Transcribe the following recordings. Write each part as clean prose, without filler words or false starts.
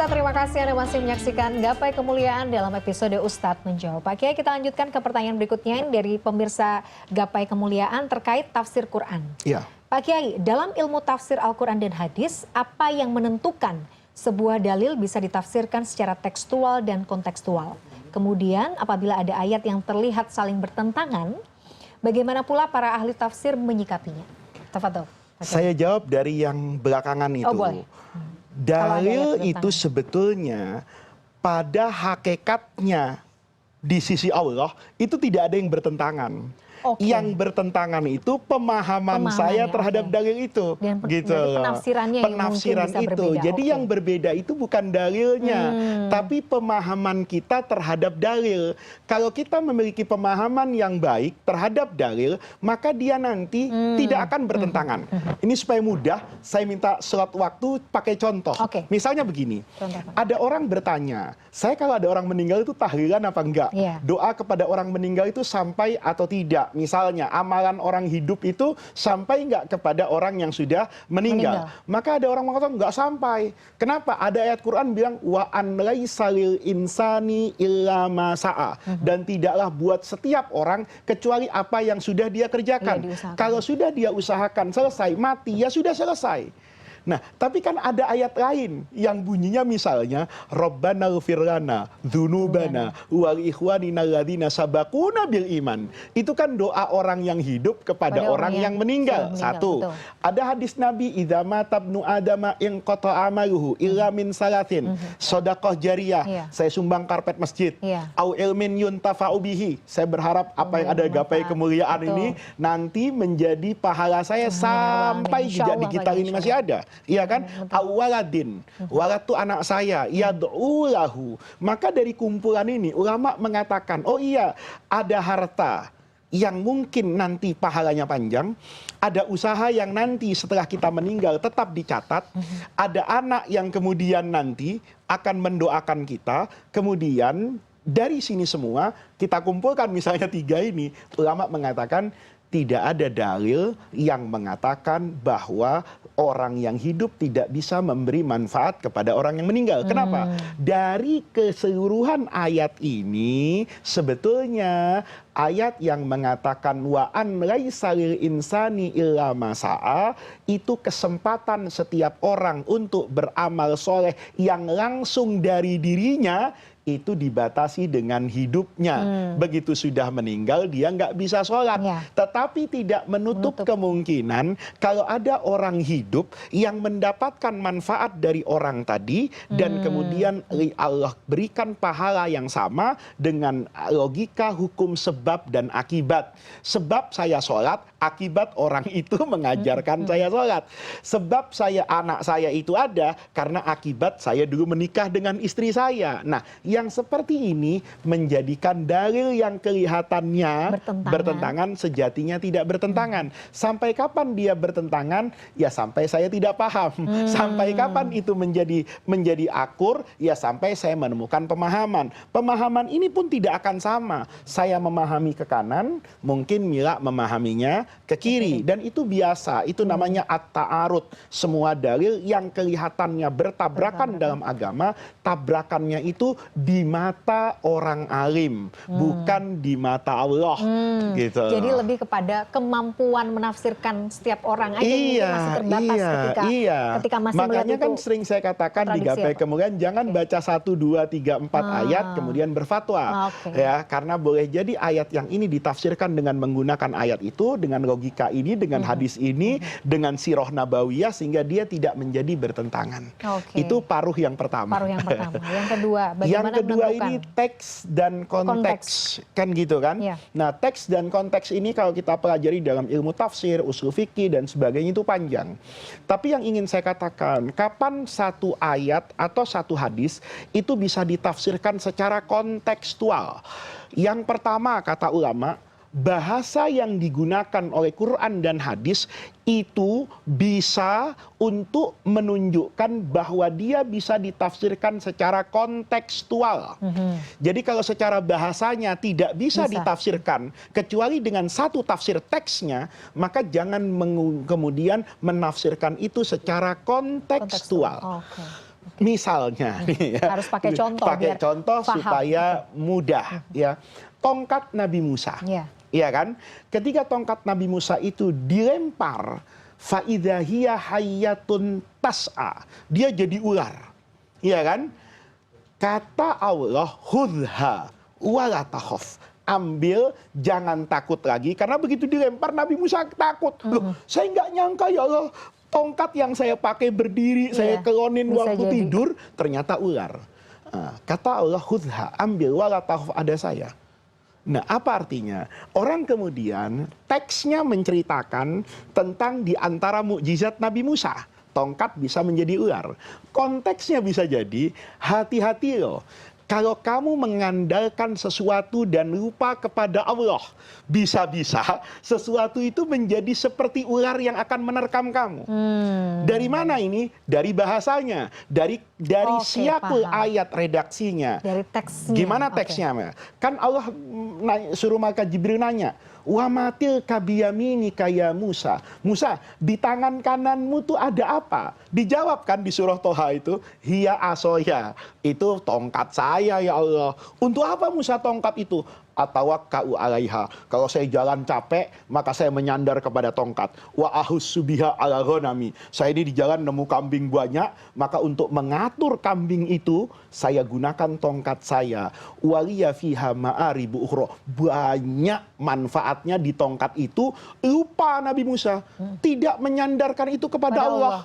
Pemirsa, terima kasih Anda masih menyaksikan Gapai Kemuliaan dalam episode Ustadz Menjawab. Pak Kiai, kita lanjutkan ke pertanyaan berikutnya dari pemirsa Gapai Kemuliaan terkait tafsir Quran. Iya. Pak Kiai, dalam ilmu tafsir Al-Quran dan hadis, apa yang menentukan sebuah dalil bisa ditafsirkan secara tekstual dan kontekstual? Kemudian, apabila ada ayat yang terlihat saling bertentangan, bagaimana pula para ahli tafsir menyikapinya? Tafadhol. Saya jawab dari yang belakangan itu. Oh, boleh. Dalil itu sebetulnya pada hakikatnya di sisi Allah itu tidak ada yang bertentangan. Yang bertentangan itu pemahaman saya terhadap dalil itu. Dan gitu. Penafsiran itu. Jadi yang berbeda itu bukan dalilnya, tapi pemahaman kita terhadap dalil. Kalau kita memiliki pemahaman yang baik terhadap dalil, maka dia nanti tidak akan bertentangan. Ini supaya mudah, saya minta slot waktu pakai contoh. Misalnya begini, ada orang bertanya, saya kalau ada orang meninggal itu tahlilan apa enggak? Doa kepada orang meninggal itu sampai atau tidak? Misalnya amalan orang hidup itu sampai enggak kepada orang yang sudah meninggal? Maka ada orang mengatakan enggak sampai. Kenapa? Ada ayat Quran bilang wa an laisa lil insani illa ma sa'a, dan tidaklah buat setiap orang kecuali apa yang sudah dia kerjakan. Kalau sudah dia usahakan selesai, mati ya sudah selesai. Nah, tapi kan ada ayat lain yang bunyinya misalnya Rabbana ighfir lana dzunubana wal ikhwanina alladzina sabaquna bil iman. Itu kan doa orang yang hidup kepada orang yang meninggal. Satu. Ada hadis Nabi idza mata ibnu adama in qata amaluhu illa min salatin. Shadaqah jariyah. Saya sumbang karpet masjid. Au ilmin yuntafa'u bihi. Saya berharap apa yang ada Gapai Kemuliaan ini nanti menjadi pahala saya sampai jejak digital ini masih ada. Iya kan? Awaladin, walad itu anak saya, yad'u lahu. Maka dari kumpulan ini ulama mengatakan, oh iya, ada harta yang mungkin nanti pahalanya panjang, ada usaha yang nanti setelah kita meninggal tetap dicatat, ada anak yang kemudian nanti akan mendoakan kita, kemudian dari sini semua kita kumpulkan misalnya 3 ini, ulama mengatakan tidak ada dalil yang mengatakan bahwa orang yang hidup tidak bisa memberi manfaat kepada orang yang meninggal. Kenapa? Dari keseluruhan ayat ini sebetulnya ayat yang mengatakan wa an laisa lil insani illa ma sa'a itu kesempatan setiap orang untuk beramal soleh yang langsung dari dirinya itu dibatasi dengan hidupnya. Begitu sudah meninggal dia nggak bisa sholat. Tetapi tidak menutup kemungkinan kalau ada orang hidup yang mendapatkan manfaat dari orang tadi dan kemudian Allah berikan pahala yang sama dengan logika hukum sebab dan akibat. Sebab saya sholat, akibat orang itu mengajarkan saya sholat. Sebab anak saya itu ada karena akibat saya dulu menikah dengan istri saya. Nah, yang seperti ini menjadikan dalil yang kelihatannya bertentangan sejatinya tidak bertentangan. Sampai kapan dia bertentangan? Ya sampai saya tidak paham. Sampai kapan itu menjadi akur? Ya sampai saya menemukan pemahaman. Pemahaman ini pun tidak akan sama. Saya memahami ke kanan, mungkin Mila memahaminya ke kiri. Dan itu biasa. Itu namanya at-ta'arud. Semua dalil yang kelihatannya bertabrakan dalam agama, tabrakannya itu di mata orang alim, bukan di mata Allah. Gitu. Jadi lebih kepada kemampuan menafsirkan setiap orang aja yang masih terbatas ketika masih makanya kan sering saya katakan di Gapai Kemuliaan jangan baca 1, 2, 3, 4 ayat kemudian berfatwa. Ya, karena boleh jadi ayat yang ini ditafsirkan dengan menggunakan ayat itu, dengan logika ini, dengan hadis ini, dengan sirah nabawiyah sehingga dia tidak menjadi bertentangan. Itu paruh yang pertama. Yang kedua, bagaimana ini teks dan konteks. Kan gitu kan? Nah, teks dan konteks ini kalau kita pelajari dalam ilmu tafsir, usul fikih dan sebagainya itu panjang. Tapi yang ingin saya katakan, kapan satu ayat atau satu hadis itu bisa ditafsirkan secara kontekstual? Yang pertama kata ulama, bahasa yang digunakan oleh Quran dan hadis itu bisa untuk menunjukkan bahwa dia bisa ditafsirkan secara kontekstual. Jadi kalau secara bahasanya tidak bisa ditafsirkan kecuali dengan satu tafsir teksnya, maka jangan kemudian menafsirkan itu secara kontekstual. Misalnya, Harus pakai contoh. pakai biar contoh paham. supaya mudah, ya. Tongkat Nabi Musa, Ya. iya kan? Ketika tongkat Nabi Musa itu dilempar, faidahiyah hayyatun tas'a, dia jadi ular, iya kan? Kata Allah, hudha wala takhaf, ambil, jangan takut lagi. Karena begitu dilempar Nabi Musa takut. Loh, saya nggak nyangka ya Allah, tongkat yang saya pakai berdiri, saya kelonin bisa waktu jadi. tidur, ternyata ular. Kata Allah, hudha, ambil, wala takhaf, ada saya. Nah, apa artinya? Orang kemudian teksnya menceritakan tentang di antara mukjizat Nabi Musa. Tongkat bisa menjadi ular. Konteksnya bisa jadi, hati-hati loh. Kalau kamu mengandalkan sesuatu dan lupa kepada Allah, bisa-bisa sesuatu itu menjadi seperti ular yang akan menerkam kamu. Dari mana ini? Dari bahasanya, dari Oke, siapul paham. ayat redaksinya. Dari teksnya. Gimana Oke. teksnya? Kan Allah suruh maka Jibril nanya, wa matil kabiyamini kaya Musa. Musa, di tangan kananmu tuh ada apa? Dijawab kan di surah Toha itu, hiya asoya. Itu tongkat saya ya Allah. Untuk apa Musa tongkat itu? Atawakkau alaiha. Kalau saya jalan capek, maka saya menyandar kepada tongkat. Wa ahussu biha ala ghanami. Saya ini di jalan nemu kambing banyak, maka untuk mengatur kambing itu saya gunakan tongkat saya. Waliya fiha ma'aribu ukhra. Banyak manfaatnya di tongkat itu. Lupa Nabi Musa tidak menyandarkan itu kepada Allah.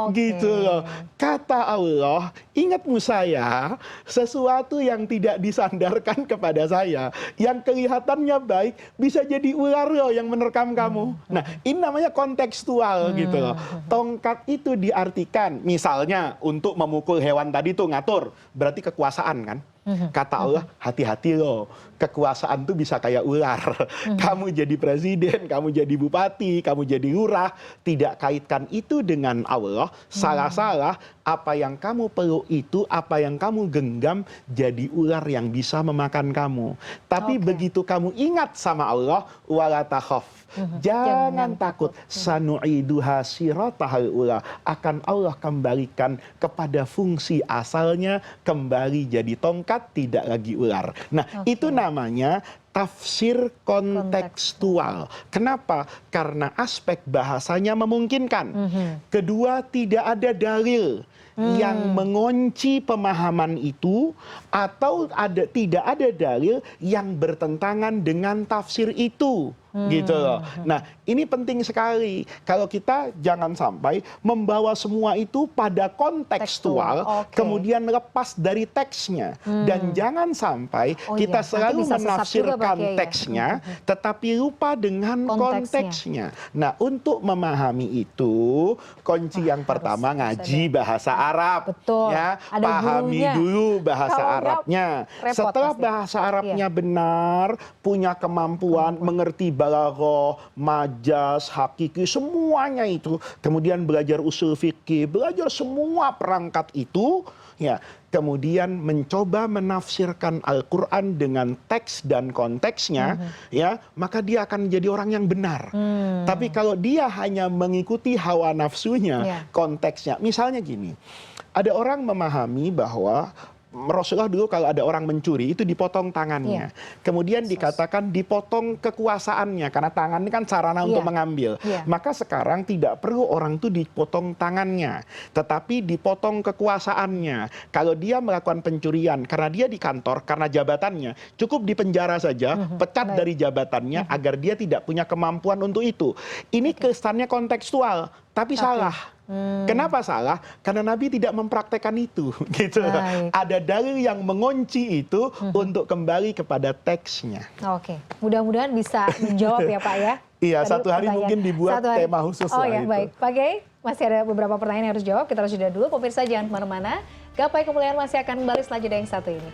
Oke. Gitu loh. Kata Allah, ingat Musa ya, sesuatu yang tidak disandarkan kepada saya, yang kelihatannya baik, bisa jadi ular loh yang menerkam kamu. Nah, ini namanya kontekstual gitu loh. Tongkat itu diartikan, misalnya untuk memukul hewan tadi tuh ngatur, berarti kekuasaan kan? Kata Allah, hati-hati loh, kekuasaan tuh bisa kayak ular. Kamu jadi presiden, kamu jadi bupati, kamu jadi lurah, tidak kaitkan itu dengan Allah, salah-salah, apa yang kamu peluk itu, apa yang kamu genggam, jadi ular yang bisa memakan kamu. Tapi begitu kamu ingat sama Allah, wala takhaf, jangan takut, sanu'iduha siratahal ula, akan Allah kembalikan kepada fungsi asalnya, kembali jadi tongkat, tidak lagi ular. Nah, itu namanya tafsir kontekstual. Kenapa? Karena aspek bahasanya memungkinkan. Kedua, tidak ada dalil yang mengunci pemahaman itu, atau tidak ada dalil yang bertentangan dengan tafsir itu. Gitu loh. Nah, ini penting sekali. Kalau kita jangan sampai membawa semua itu pada kontekstual, kemudian lepas dari teksnya. Dan jangan sampai kita selalu menafsirkan teksnya, tetapi lupa dengan konteksnya. Nah, untuk memahami itu, kunci yang pertama ngaji bahasa Arab. Betul. Ya, Ada pahami gurunya. dulu bahasa Kalau Arabnya. repot Setelah pasti. bahasa Arabnya benar, punya kemampuan mengerti balaghah, majas, hakiki, semuanya itu. Kemudian belajar usul fikih, belajar semua perangkat itu, ya. Kemudian mencoba menafsirkan Al-Quran dengan teks dan konteksnya, ya, maka dia akan menjadi orang yang benar. Tapi kalau dia hanya mengikuti hawa nafsunya, konteksnya, misalnya gini, ada orang memahami bahwa Rasulullah dulu kalau ada orang mencuri itu dipotong tangannya. Kemudian dikatakan dipotong kekuasaannya, karena tangan ini kan sarana untuk mengambil. Maka sekarang tidak perlu orang itu dipotong tangannya, tetapi dipotong kekuasaannya. Kalau dia melakukan pencurian karena dia di kantor, karena jabatannya, cukup dipenjara saja, pecat dari jabatannya agar dia tidak punya kemampuan untuk itu. Ini kesannya kontekstual, tapi salah. Kenapa salah? Karena Nabi tidak mempraktekkan itu, gitu. Ada dalil yang mengunci itu untuk kembali kepada teksnya. Oke, mudah-mudahan bisa menjawab ya Pak ya. Iya, Tadi satu hari pertanyaan. mungkin dibuat Satu hari. tema khusus Oh lah ya, itu. baik. Pak Kiai, masih ada beberapa pertanyaan yang harus dijawab. Kita harus jeda dulu. Pemirsa jangan kemana-mana. Gapai Kemuliaan masih akan kembali setelah jeda yang satu ini.